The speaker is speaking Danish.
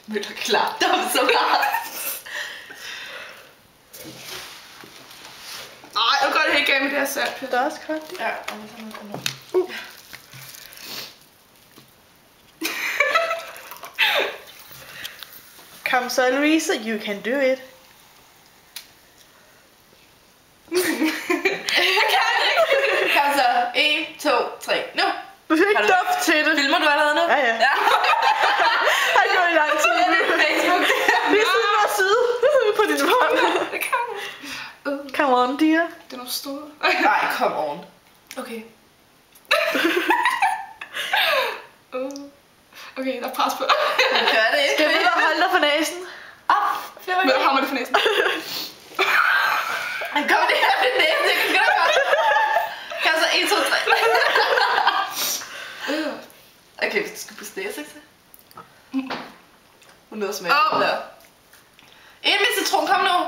Vil du klappe dig så meget? Ej, jeg går det helt galt med det her salt. Der er også koldt. Ja, og vi tager noget andet. Come så, Louise, you can do it. Kom så. 1, 2, 3, nu. Du fik ikke duft til det. Filmer du allerede nu? Ja, ja. Har gået i lang tid. Facebook. Lige siden var side på din hånd. Det kan jeg. Come on, dear. Den er stor. Nej, come on. Okay. Okay, der er pres på. Gør det ikke. Skal vi bare holde dig for næsen? Op. Men jeg hammer det for næsen. Han kom det her med næsen. Det kan du godt. Kom så. 1, 2, 3. Okay, hvis du skal puste næse, ikke så? Hun nåede at smage. Åh. En med citron, kom nu.